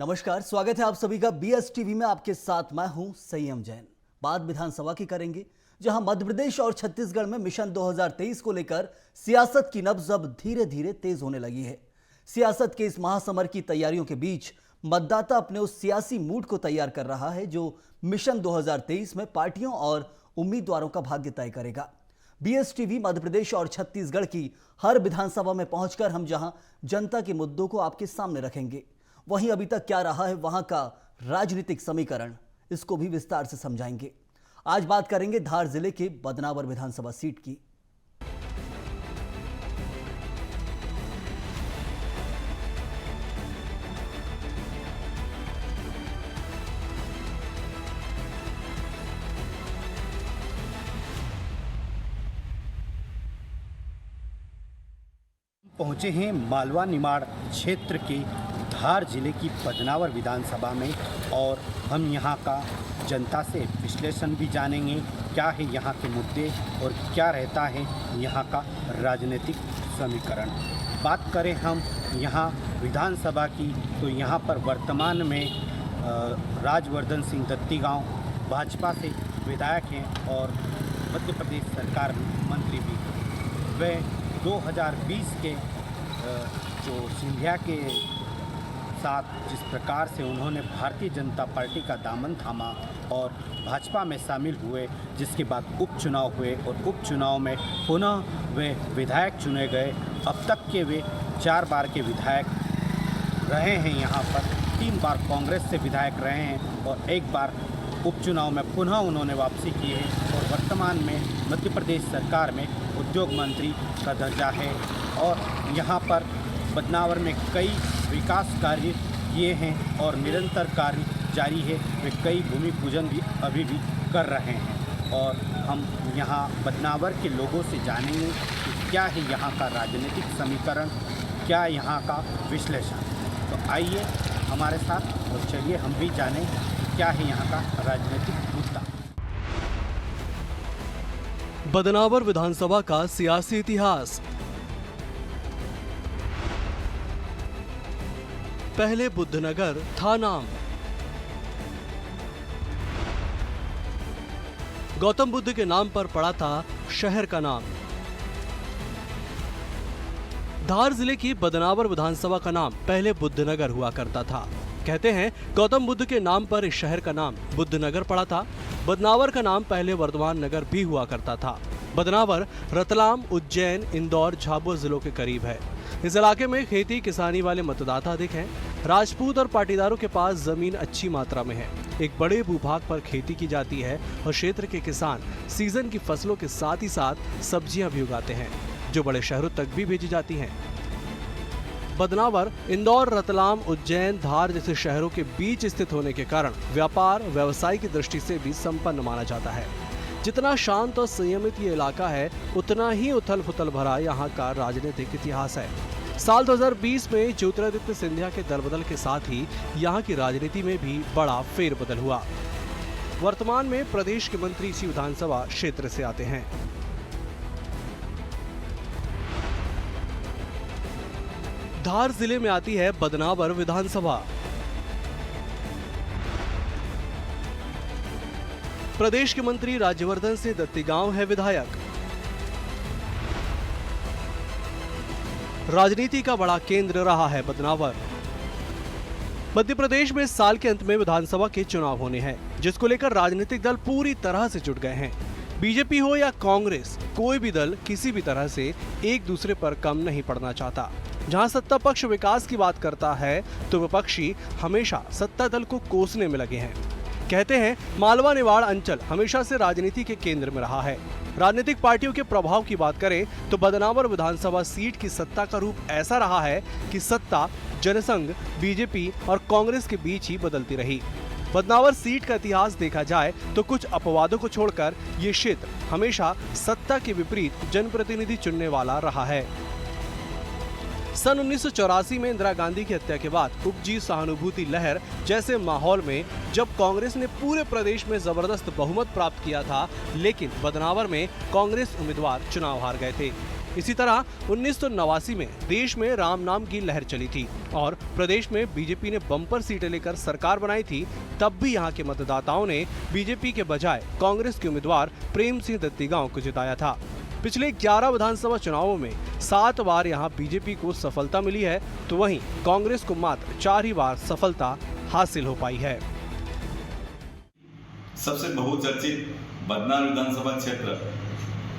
नमस्कार, स्वागत है आप सभी का BSTV में। आपके साथ मैं हूं संयम जैन। बात विधानसभा की करेंगे, जहां मध्य प्रदेश और छत्तीसगढ़ में मिशन 2023 को लेकर सियासत की नब्ज अब धीरे धीरे तेज होने लगी है। सियासत के इस महासमर की तैयारियों के बीच मतदाता अपने उस सियासी मूड को तैयार कर रहा है जो मिशन 2023 में पार्टियों और उम्मीदवारों का भाग्य तय करेगा। BSTV मध्य प्रदेश और छत्तीसगढ़ की हर विधानसभा में पहुंचकर हम जहां जनता के मुद्दों को आपके सामने रखेंगे, वहीं अभी तक क्या रहा है वहां का राजनीतिक समीकरण, इसको भी विस्तार से समझाएंगे। आज बात करेंगे धार जिले के बदनावर विधानसभा सीट की। पहुंचे हैं मालवा निमाड़ क्षेत्र के धार जिले की बदनावर विधानसभा में और हम यहां का जनता से विश्लेषण भी जानेंगे। क्या है यहां के मुद्दे और क्या रहता है यहां का राजनीतिक समीकरण। बात करें हम यहां विधानसभा की तो यहां पर वर्तमान में राजवर्धन सिंह दत्तीगांव भाजपा से विधायक हैं और मध्य प्रदेश सरकार में मंत्री भी हैं। वे 2020 के जो सिंधिया के साथ जिस प्रकार से उन्होंने भारतीय जनता पार्टी का दामन थामा और भाजपा में शामिल हुए, जिसके बाद उपचुनाव हुए और उपचुनाव में पुनः वे विधायक चुने गए। अब तक के वे 4 बार के विधायक रहे हैं। यहाँ पर 3 बार कांग्रेस से विधायक रहे हैं और 1 बार उपचुनाव में पुनः उन्होंने वापसी की है और वर्तमान में मध्य प्रदेश सरकार में उद्योग मंत्री का दर्जा है। और यहाँ पर बदनावर में कई विकास कार्य किए हैं और निरंतर कार्य जारी है। वे कई भूमि पूजन भी अभी भी कर रहे हैं और हम यहाँ बदनावर के लोगों से जानेंगे कि क्या है यहाँ का राजनीतिक समीकरण, क्या यहाँ का विश्लेषण। तो आइए हमारे साथ और चलिए हम भी जानें क्या है यहाँ का राजनीतिक मुद्दा। बदनावर विधानसभा का सियासी इतिहास। पहले बुद्धनगर था नाम। गौतम बुद्ध के नाम पर पड़ा था शहर का नाम। धार जिले की बदनावर विधानसभा का नाम पहले बुद्धनगर हुआ करता था। कहते हैं गौतम बुद्ध के नाम पर इस शहर का नाम बुद्धनगर पड़ा था। बदनावर का नाम पहले वर्धमान नगर भी हुआ करता था। बदनावर रतलाम, उज्जैन, इंदौर, झाबुआ जिलों के करीब है। इस इलाके में खेती किसानी वाले मतदाता अधिक हैं। राजपूत और पाटीदारों के पास जमीन अच्छी मात्रा में है। एक बड़े भूभाग पर खेती की जाती है और क्षेत्र के किसान सीजन की फसलों के साथ ही साथ सब्जियां भी उगाते हैं जो बड़े शहरों तक भी भेजी जाती हैं। बदनावर इंदौर, रतलाम, उज्जैन, धार जैसे शहरों के बीच स्थित होने के कारण व्यापार व्यवसाय की दृष्टि से भी संपन्न माना जाता है। जितना शांत और संयमित ये इलाका है, उतना ही उथल पुथल भरा यहाँ का राजनीतिक इतिहास है। साल 2020 में ज्योतिरादित्य सिंधिया के दलबदल के साथ ही यहाँ की राजनीति में भी बड़ा फेरबदल हुआ। वर्तमान में प्रदेश के मंत्री इसी विधानसभा क्षेत्र से आते हैं। धार जिले में आती है बदनावर विधानसभा। प्रदेश के मंत्री राजवर्धन सिंह दत्तीगांव है विधायक। राजनीति का बड़ा केंद्र रहा है बदनावर। मध्य प्रदेश में साल के अंत में विधानसभा के चुनाव होने हैं, जिसको लेकर राजनीतिक दल पूरी तरह से जुट गए हैं। बीजेपी हो या कांग्रेस, कोई भी दल किसी भी तरह से एक दूसरे पर कम नहीं पड़ना चाहता। जहां सत्ता पक्ष विकास की बात करता है तो विपक्षी हमेशा सत्ता दल को कोसने में लगे हैं। कहते हैं मालवा निमाड़ अंचल हमेशा से राजनीति के केंद्र में रहा है। राजनीतिक पार्टियों के प्रभाव की बात करें तो बदनावर विधानसभा सीट की सत्ता का रूप ऐसा रहा है कि सत्ता जनसंघ, बीजेपी और कांग्रेस के बीच ही बदलती रही। बदनावर सीट का इतिहास देखा जाए तो कुछ अपवादों को छोड़कर ये क्षेत्र हमेशा सत्ता के विपरीत जनप्रतिनिधि चुनने वाला रहा है। सन 1984 में इंदिरा गांधी की हत्या के बाद उपजी सहानुभूति लहर जैसे माहौल में जब कांग्रेस ने पूरे प्रदेश में जबरदस्त बहुमत प्राप्त किया था, लेकिन बदनावर में कांग्रेस उम्मीदवार चुनाव हार गए थे। इसी तरह 1989 में देश में राम नाम की लहर चली थी और प्रदेश में बीजेपी ने बम्पर सीटें लेकर सरकार बनाई थी। तब भी यहाँ के मतदाताओं ने बीजेपी के बजाय कांग्रेस के उम्मीदवार प्रेम सिंह दत्तीगांव को जिताया था। पिछले 11 विधानसभा चुनावों में 7 बार यहाँ बीजेपी को सफलता मिली है, तो वहीं कांग्रेस को मात्र 4 ही बार सफलता हासिल हो पाई है। सबसे बहुचर्चित बदनावर विधानसभा क्षेत्र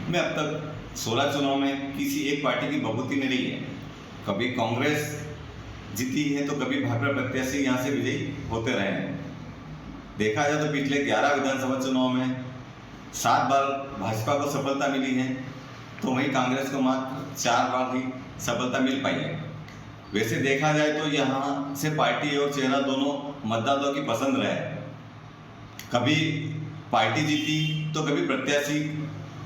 में अब तक 16 चुनाव में किसी एक पार्टी की बहुमती नहीं रही है। कभी कांग्रेस जीती है तो कभी भाजपा प्रत्याशी यहाँ से विजयी होते रहे हैं। देखा जाए तो पिछले 11 विधानसभा चुनाव में 7 बार भाजपा को सफलता मिली है, तो वहीं कांग्रेस को मात्र 4 बार ही सफलता मिल पाई है। वैसे देखा जाए तो यहाँ से पार्टी और चेहरा दोनों मतदाताओं की पसंद रहे। कभी पार्टी जीती तो कभी प्रत्याशी,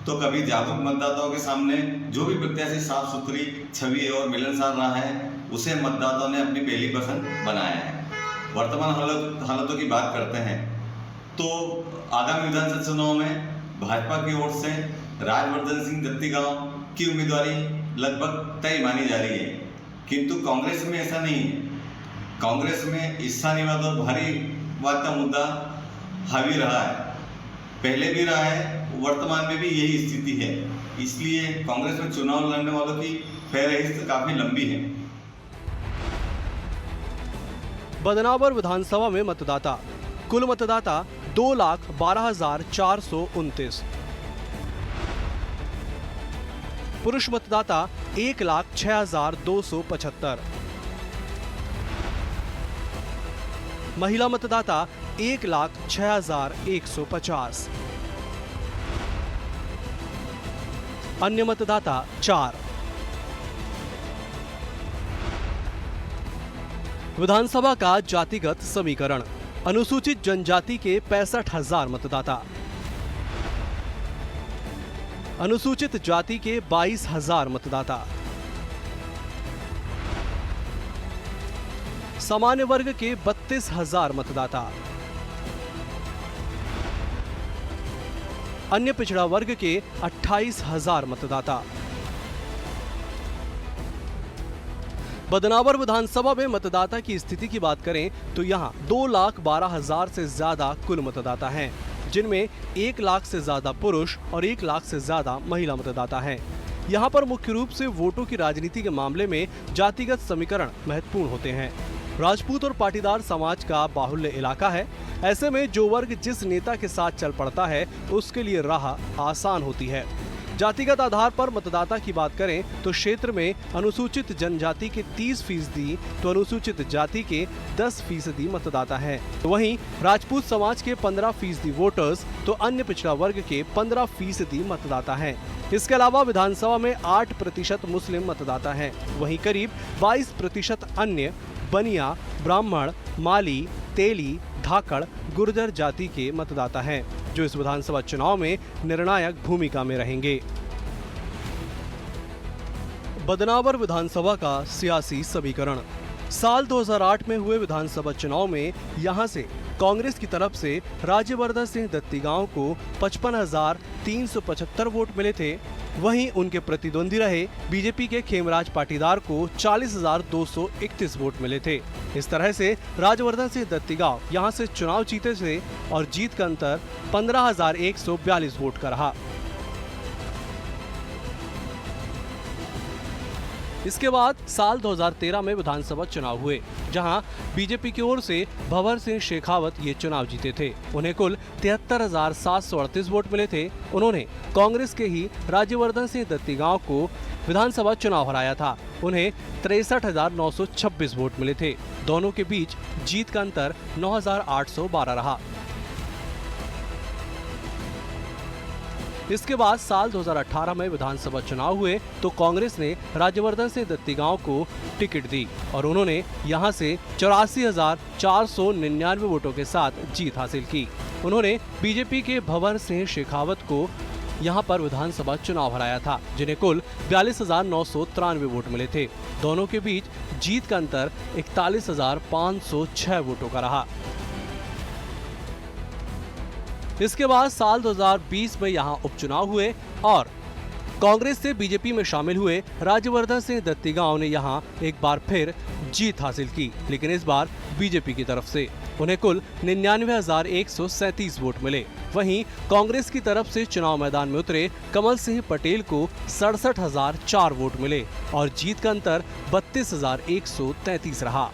तो कभी जागरूक मतदाताओं के सामने जो भी प्रत्याशी साफ सुथरी छवि और मिलनसार रहा है, उसे मतदाताओं ने अपनी पहली पसंद बनाया है। वर्तमान हालातों की बात करते हैं तो आगामी विधानसभा चुनाव में भाजपा की ओर से राजवर्धन सिंह दत्तीगांव की उम्मीदवारी लगभग तय मानी जा रही है, किंतु कांग्रेस में ऐसा नहीं है। कांग्रेस में स्थानीयवाद और भारीवाद का मुद्दा हावी रहा है, पहले भी रहा है, वर्तमान में भी यही स्थिति है। इसलिए कांग्रेस में चुनाव लड़ने वालों की फहरिस्त काफी लंबी है। बदनावर विधानसभा में मतदाता, कुल मतदाता 2,12,429, पुरुष मतदाता 1,06,275, महिला मतदाता 1,06,150, अन्य मतदाता 4। विधानसभा का जातिगत समीकरण, अनुसूचित जनजाति के 65,000 मतदाता, अनुसूचित जाति के 22,000 मतदाता, सामान्य वर्ग के 32,000 मतदाता, अन्य पिछड़ा वर्ग के 28,000 मतदाता। बदनावर विधानसभा में मतदाता की स्थिति की बात करें तो यहाँ 2,12,000 से ज्यादा कुल मतदाता हैं, जिनमें 1 लाख से ज्यादा पुरुष और 1 लाख से ज्यादा महिला मतदाता हैं। यहाँ पर मुख्य रूप से वोटों की राजनीति के मामले में जातिगत समीकरण महत्वपूर्ण होते हैं। राजपूत और पाटीदार समाज का बाहुल्य इलाका है, ऐसे में जो वर्ग जिस नेता के साथ चल पड़ता है उसके लिए राह आसान होती है। जातिगत आधार पर मतदाता की बात करें तो क्षेत्र में अनुसूचित जनजाति के 30% तो अनुसूचित जाति के 10% मतदाता हैं। वहीं राजपूत समाज के 15% वोटर्स तो अन्य पिछड़ा वर्ग के 15% मतदाता हैं। इसके अलावा विधानसभा में 8% मुस्लिम मतदाता हैं। वहीं करीब 22% अन्य बनिया, ब्राह्मण, माली, तेली, धाकड़, गुर्जर जाति के मतदाता हैं, जो इस विधानसभा चुनाव में निर्णायक भूमिका में रहेंगे। बदनावर विधानसभा का सियासी समीकरण, साल 2008 में हुए विधानसभा चुनाव में यहां से कांग्रेस की तरफ से राज्यवर्धन सिंह दत्तीगांव को 55,375 वोट मिले थे। वहीं उनके प्रतिद्वंदी रहे बीजेपी के खेमराज पाटीदार को 40,231 वोट मिले थे। इस तरह से राजवर्धन सिंह दत्तीगांव यहां से चुनाव जीते थे और जीत का अंतर 15,142 वोट का रहा। इसके बाद साल 2013 में विधानसभा चुनाव हुए, जहां बीजेपी की ओर से भंवर सिंह शेखावत ये चुनाव जीते थे। उन्हें कुल 73,738 वोट मिले थे। उन्होंने कांग्रेस के ही राज्यवर्धन सिंह दत्तीगांव को विधानसभा चुनाव हराया था। उन्हें 63,926 वोट मिले थे। दोनों के बीच जीत का अंतर 9,812 रहा। इसके बाद साल 2018 में विधानसभा चुनाव हुए तो कांग्रेस ने राज्यवर्धन सिंह दत्तीगांव को टिकट दी और उन्होंने यहां से 84,499 वोटों के साथ जीत हासिल की। उन्होंने बीजेपी के भंवर सिंह शेखावत को यहां पर विधानसभा चुनाव हराया था, जिन्हें कुल 42,993 वोट मिले थे। दोनों के बीच जीत का अंतर 41,506 वोटों का रहा। इसके बाद साल 2020 में यहां उपचुनाव हुए और कांग्रेस से बीजेपी में शामिल हुए राज्यवर्धन सिंह दत्तीगांव ने यहां एक बार फिर जीत हासिल की, लेकिन इस बार बीजेपी की तरफ से उन्हें कुल 99,137 वोट मिले। वहीं कांग्रेस की तरफ से चुनाव मैदान में उतरे कमल सिंह पटेल को 67,004 वोट मिले और जीत का अंतर 32,133 रहा।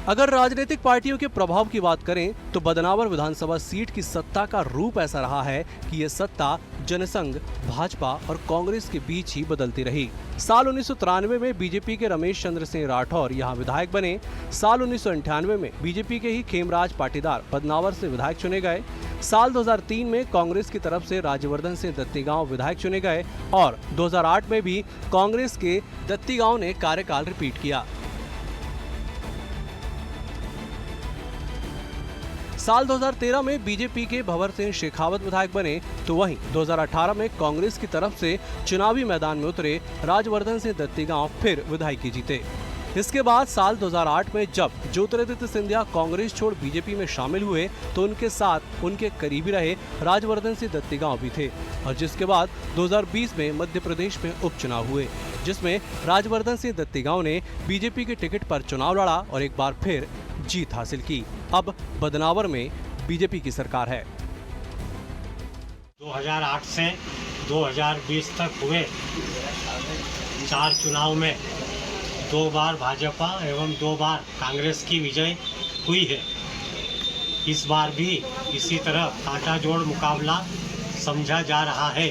अगर राजनीतिक पार्टियों के प्रभाव की बात करें तो बदनावर विधानसभा सीट की सत्ता का रूप ऐसा रहा है कि ये सत्ता जनसंघ, भाजपा और कांग्रेस के बीच ही बदलती रही। साल 1993 में बीजेपी के रमेश चंद्र सिंह राठौर यहां विधायक बने। साल 1998 में बीजेपी के ही खेमराज पाटीदार बदनावर से विधायक चुने गए। साल 2003 में कांग्रेस की तरफ से राज्यवर्धन सिंह दत्तीगांव विधायक चुने गए और 2008 में भी कांग्रेस के दत्तीगांव ने कार्यकाल रिपीट किया। साल 2013 में बीजेपी के भंवर सिंह शेखावत विधायक बने, तो वहीं 2018 में कांग्रेस की तरफ से चुनावी मैदान में उतरे राज्यवर्धन सिंह दत्तीगांव फिर विधायकी जीते। इसके बाद साल 2008 में जब ज्योतिरादित्य सिंधिया कांग्रेस छोड़ बीजेपी में शामिल हुए तो उनके साथ उनके करीबी रहे राज्यवर्धन सिंह दत्तीगांव भी थे और जिसके बाद 2020 में मध्य प्रदेश में उपचुनाव हुए, जिसमें राज्यवर्धन सिंह दत्तीगांव ने बीजेपी के टिकट पर चुनाव लड़ा और एक बार फिर जीत हासिल की। अब बदनावर में बीजेपी की सरकार है। 2008 से 2020 तक हुए 4 चुनाव में 2 बार भाजपा एवं 2 बार कांग्रेस की विजय हुई है। इस बार भी इसी तरह कांटा जोड़ मुकाबला समझा जा रहा है।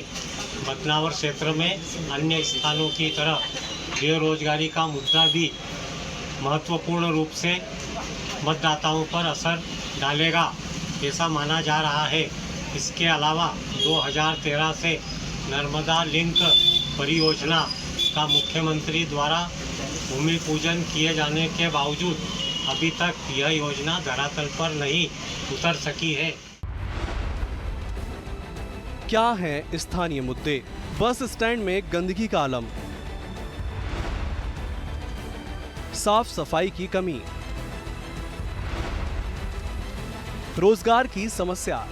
बदनावर क्षेत्र में अन्य स्थानों की तरह बेरोजगारी का मुद्दा भी महत्वपूर्ण रूप से मतदाताओं पर असर डालेगा, ऐसा माना जा रहा है। इसके अलावा 2013 से नर्मदा लिंक परियोजना का मुख्यमंत्री द्वारा भूमि पूजन किए जाने के बावजूद अभी तक यह योजना धरातल पर नहीं उतर सकी है। क्या है स्थानीय मुद्दे? बस स्टैंड में गंदगी का आलम, साफ सफाई की कमी, रोजगार की समस्या,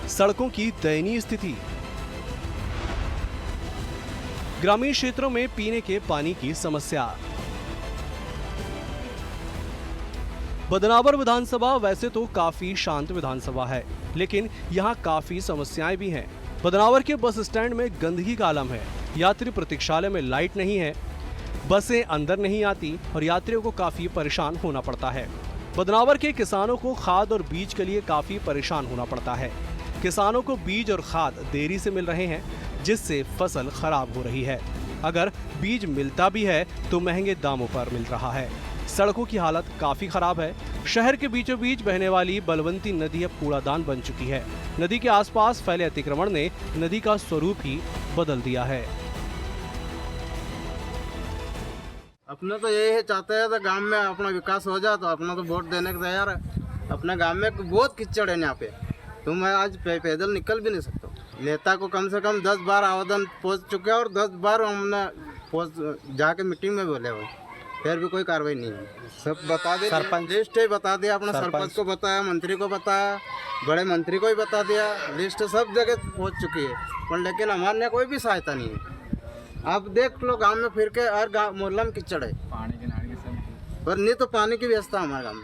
सड़कों की दयनीय स्थिति, ग्रामीण क्षेत्रों में पीने के पानी की समस्या। बदनावर विधानसभा वैसे तो काफी शांत विधानसभा है, लेकिन यहाँ काफी समस्याएं भी हैं। बदनावर के बस स्टैंड में गंदगी का आलम है, यात्री प्रतीक्षालय में लाइट नहीं है, बसें अंदर नहीं आती और यात्रियों को काफी परेशान होना पड़ता है। बदनावर के किसानों को खाद और बीज के लिए काफी परेशान होना पड़ता है। किसानों को बीज और खाद देरी से मिल रहे हैं, जिससे फसल खराब हो रही है। अगर बीज मिलता भी है तो महंगे दामों पर मिल रहा है। सड़कों की हालत काफी खराब है। शहर के बीचों बीच बहने वाली बलवंती नदी अब कूड़ादान बन चुकी है। नदी के आसपास फैले अतिक्रमण ने नदी का स्वरूप ही बदल दिया है। अपने तो यही है, चाहते हैं तो गांव में अपना विकास हो जाए, तो अपना तो वोट देने को तैयार है। अपने गांव में बहुत कीचड़ है यहाँ पे, तो मैं आज पैदल निकल भी नहीं सकता। नेता को कम से कम 10 बार आवेदन पहुँच चुके हैं और 10 बार हमने जाके मीटिंग में बोले हुए, फिर भी कोई कार्रवाई नहीं है। सब बता दिया, सरपंच लिस्ट ही बता दिया, अपने सरपंच को बताया, मंत्री को बताया, बड़े मंत्री को ही बता दिया, लिस्ट सब जगह पहुँच चुकी है, पर लेकिन हमारे कोई भी सहायता नहीं है। आप देख लो गांव में फिर के हर गाँव मोहल्ला में कीचड़ है, पर नहीं तो पानी की व्यवस्था हमारे गाँव में।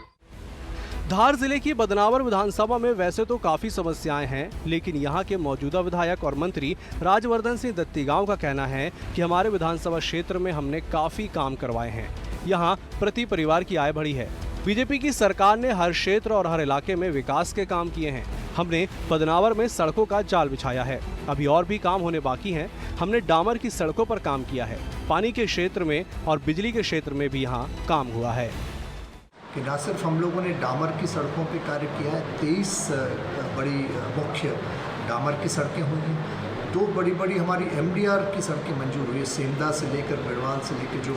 धार जिले की बदनावर विधानसभा में वैसे तो काफी समस्याएं हैं, लेकिन यहाँ के मौजूदा विधायक और मंत्री राज्यवर्धन सिंह दत्तीगांव का कहना है कि हमारे विधानसभा क्षेत्र में हमने काफी काम करवाए हैं। यहाँ प्रति परिवार की आय बढ़ी है। बीजेपी की सरकार ने हर क्षेत्र और हर इलाके में विकास के काम किए हैं। हमने बदनावर में सड़कों का जाल बिछाया है, अभी और भी काम होने बाकी हैं। हमने डामर की सड़कों पर काम किया है, पानी के क्षेत्र में और बिजली के क्षेत्र में भी यहाँ काम हुआ है। कि न सिर्फ हम लोगों ने डामर की सड़कों पे कार्य किया है, 23 बड़ी मुख्य डामर की सड़कें हुई हैं, 2 बड़ी बड़ी हमारी MDR की सड़कें मंजूर हुई है, सेंधा से लेकर बिड़वाल से लेकर जो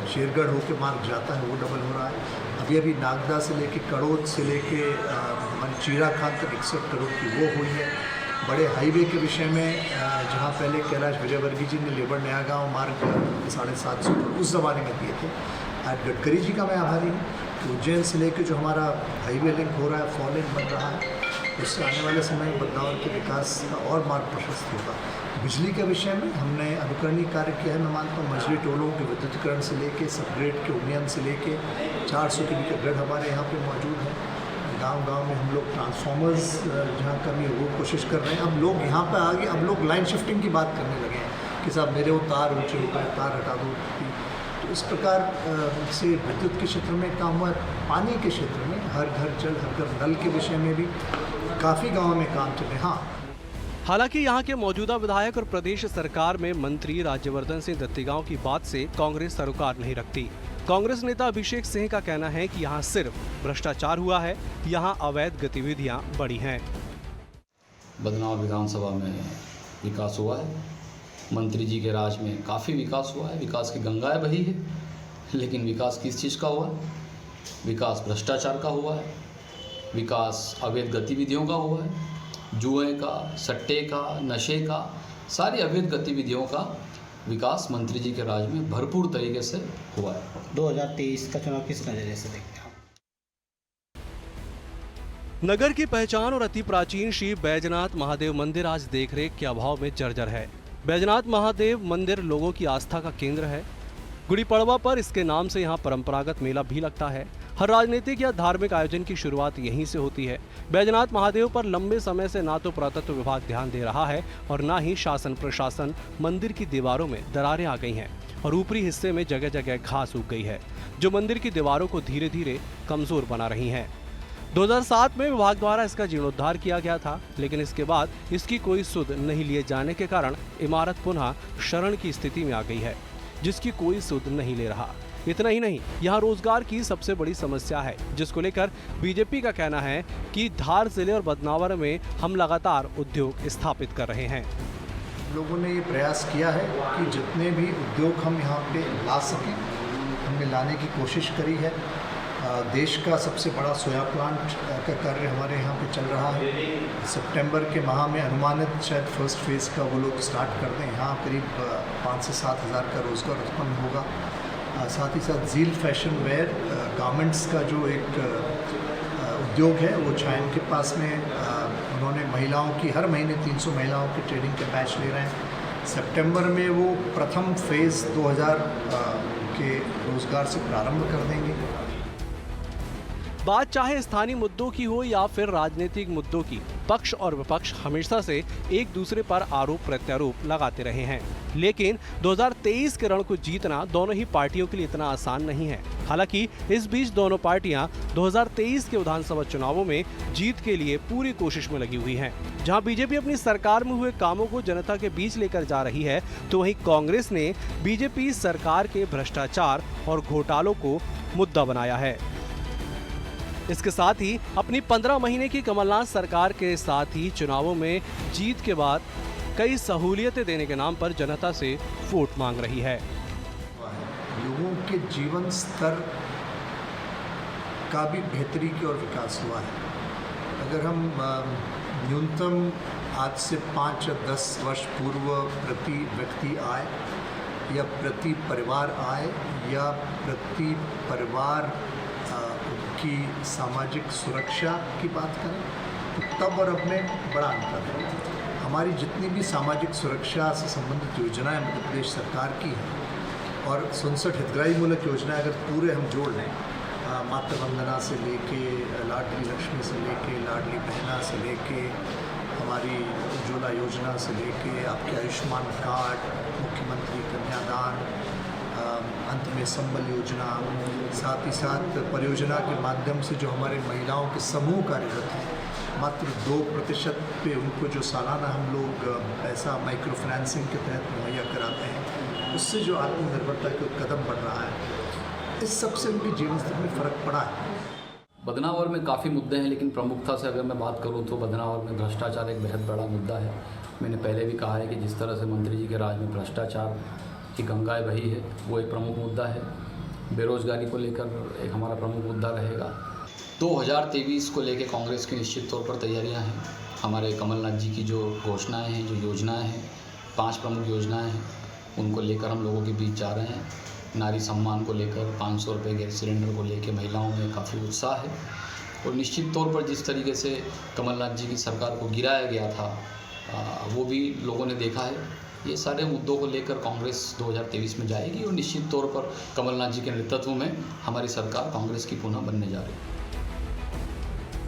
शेरगढ़ होकर मार्ग जाता है वो डबल हो रहा है। अभी नागदा से लेकर कड़ोद से लेकर चीरा खान तक 61 करोड़ की वो हुई है। बड़े हाईवे के विषय में जहाँ पहले कैलाश विजयवर्गीय जी ने लेबर नया गाँव मार्ग 750 करोड़ उस ज़माने में दिए थे, आज गडकरी जी का मैं आभारी हूँ उज्जैन से लेकर जो हमारा हाईवे लिंक हो रहा है, 4 लेन बन रहा है, उससे आने वाले समय में बदलाव के विकास का और मार्ग प्रशस्त होगा। बिजली के विषय में हमने अनुकरणीय कार्य किया है। मैं मानता हूँ मझली टोलों के विद्युतीकरण से लेके सबग्रेड के उन्नयन से लेके 400 के मीटर ग्रिड हमारे यहाँ पे मौजूद है। गांव-गांव में हम लोग ट्रांसफार्मर्स जहाँ कमी है वो कोशिश कर रहे हैं। अब लोग यहाँ पर आगे अब लोग लाइन शिफ्टिंग की बात करने लगे हैं कि साहब मेरे वो तार ऊँचे हो गए, तार हटा दो। तो इस प्रकार से विद्युत के क्षेत्र में काम हुआ है। पानी के क्षेत्र में हर घर जल, हर घर नल के विषय में भी काफ़ी गाँव में काम चले। हाँ, हालांकि यहां के मौजूदा विधायक और प्रदेश सरकार में मंत्री राज्यवर्धन सिंह दत्तीगांव की बात से कांग्रेस सरोकार नहीं रखती। कांग्रेस नेता अभिषेक सिंह का कहना है कि यहां सिर्फ भ्रष्टाचार हुआ है, यहां अवैध गतिविधियां बढ़ी हैं। बदनावर विधानसभा में विकास हुआ है, मंत्री जी के राज में काफ़ी विकास हुआ है, विकास की गंगाएं बही है, लेकिन विकास किस चीज़ का हुआ है? विकास भ्रष्टाचार का हुआ है, विकास अवैध गतिविधियों का हुआ है, जुए का, सट्टे का, नशे का, सारी अवैध गतिविधियों का विकास मंत्री जी के राज में भरपूर तरीके से हुआ है। 2023 का चुनाव किस नज़रिए से देखते हैं? नगर की पहचान और अति प्राचीन श्री बैजनाथ महादेव मंदिर आज देखरेख के अभाव में जर्जर है। बैजनाथ महादेव मंदिर लोगों की आस्था का केंद्र है। गुड़ी पड़वा पर इसके नाम से यहाँ परंपरागत मेला भी लगता है। हर राजनीतिक या धार्मिक आयोजन की शुरुआत यहीं से होती है। बैजनाथ महादेव पर लंबे समय से ना तो पुरातत्व विभाग ध्यान दे रहा है और ना ही शासन प्रशासन। मंदिर की दीवारों में दरारें आ गई हैं और ऊपरी हिस्से में जगह जगह घास उग गई है, जो मंदिर की दीवारों को धीरे धीरे कमजोर बना रही हैं। 2007 में विभाग द्वारा इसका जीर्णोद्धार किया गया था, लेकिन इसके बाद इसकी कोई सुध नहीं लिए जाने के कारण इमारत पुनः शरण की स्थिति में आ गई है, जिसकी कोई सुध नहीं ले रहा। इतना ही नहीं, यहाँ रोजगार की सबसे बड़ी समस्या है, जिसको लेकर बीजेपी का कहना है कि धार जिले और बदनावर में हम लगातार उद्योग स्थापित कर रहे हैं। लोगों ने ये प्रयास किया है कि जितने भी उद्योग हम यहाँ पे ला सकें, हमने लाने की कोशिश करी है। देश का सबसे बड़ा सोया प्लांट का कार्य हमारे यहाँ पे चल रहा है। सितंबर के माह में अनुमानित शायद फर्स्ट फेज़ का वो लोग स्टार्ट कर दें। यहाँ करीब 5 से 7 हज़ार का रोज़गार उत्पन्न होगा। साथ ही साथ झील फैशन वेयर गारमेंट्स का जो एक उद्योग है, वो चायन के पास में उन्होंने महिलाओं की हर महीने 300 महिलाओं की ट्रेनिंग के बैच ले रहे हैं। सितंबर में वो प्रथम फेज़ 2000 के रोज़गार से प्रारंभ कर देंगे। बात चाहे स्थानीय मुद्दों की हो या फिर राजनीतिक मुद्दों की, पक्ष और विपक्ष हमेशा से एक दूसरे पर आरोप प्रत्यारोप लगाते रहे हैं। लेकिन 2023 के रण को जीतना दोनों ही पार्टियों के लिए इतना आसान नहीं है। हालांकि इस बीच दोनों पार्टियां 2023 के विधानसभा चुनावों में जीत के लिए पूरी कोशिश में लगी हुई हैं। जहां बीजेपी अपनी सरकार में हुए कामों को जनता के बीच लेकर जा रही है, तो वहीं कांग्रेस ने बीजेपी सरकार के भ्रष्टाचार और घोटालों को मुद्दा बनाया है। इसके साथ ही अपनी 15 महीने की कमलनाथ सरकार के साथ ही चुनावों में जीत के बाद कई सहूलियतें देने के नाम पर जनता से वोट मांग रही है। लोगों के जीवन स्तर का भी बेहतरी की ओर विकास हुआ है। अगर हम न्यूनतम आज से 5 या 10 वर्ष पूर्व प्रति व्यक्ति आय या प्रति परिवार आय या प्रति परिवार की सामाजिक सुरक्षा की बात करें, तो तब और अब में बड़ा अंतर है। हमारी जितनी भी सामाजिक सुरक्षा से संबंधित योजनाएं मध्य प्रदेश सरकार की हैं और 67 हितग्राही मूलक योजनाएं अगर पूरे हम जोड़ लें, मातृ वंदना से लेके लाडली लक्ष्मी से लेके लाडली बहना से लेके हमारी उज्ज्वला योजना से लेके आपके आयुष्मान कार्ड, मुख्यमंत्री कन्यादान, अंत में संबल योजना, साथ ही साथ परियोजना के माध्यम से जो हमारे महिलाओं के समूह कार्यरत हैं, मात्र 2% पे उनको जो सालाना हम लोग पैसा माइक्रो फाइनेंसिंग के तहत मुहैया कराते हैं, उससे जो आत्मनिर्भरता का कदम बढ़ रहा है, इस सबसे उनके जीवन स्तर में फ़र्क पड़ा है। बदनावर में काफ़ी मुद्दे हैं, लेकिन प्रमुखता से अगर मैं बात करूं तो बदनावर में भ्रष्टाचार एक बेहद बड़ा मुद्दा है। मैंने पहले भी कहा है कि जिस तरह से मंत्री जी के राज में भ्रष्टाचार की गंगाएं बही है, वो एक प्रमुख मुद्दा है। बेरोजगारी को लेकर एक हमारा प्रमुख मुद्दा रहेगा। 2023 को लेकर कांग्रेस की निश्चित तौर पर तैयारियां हैं। हमारे कमलनाथ जी की जो घोषणाएं हैं, जो योजनाएं हैं, 5 प्रमुख योजनाएं हैं, उनको लेकर हम लोगों के बीच जा रहे हैं। नारी सम्मान को लेकर, 500 रुपये गैस सिलेंडर को लेकर महिलाओं में काफ़ी उत्साह है। और निश्चित तौर पर जिस तरीके से कमलनाथ जी की सरकार को गिराया गया था वो भी लोगों ने देखा है। ये सारे मुद्दों को लेकर कांग्रेस 2023 में जाएगी और निश्चित तौर पर कमलनाथ जी के नेतृत्व में हमारी सरकार कांग्रेस की पुनः बनने जा रही है।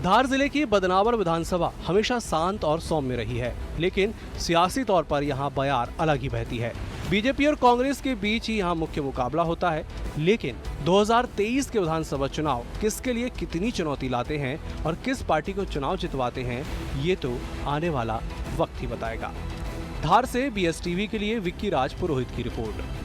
धार जिले की बदनावर विधानसभा हमेशा शांत और सौम्य रही है, लेकिन सियासी तौर पर यहाँ बयार अलग ही बहती है। बीजेपी और कांग्रेस के बीच ही यहाँ मुख्य मुकाबला होता है, लेकिन 2023 के विधानसभा चुनाव किसके लिए कितनी चुनौती लाते हैं और किस पार्टी को चुनाव जितवाते हैं, ये तो आने वाला वक्त ही बताएगा। धार से BSTV के लिए विक्की राज पुरोहित की रिपोर्ट।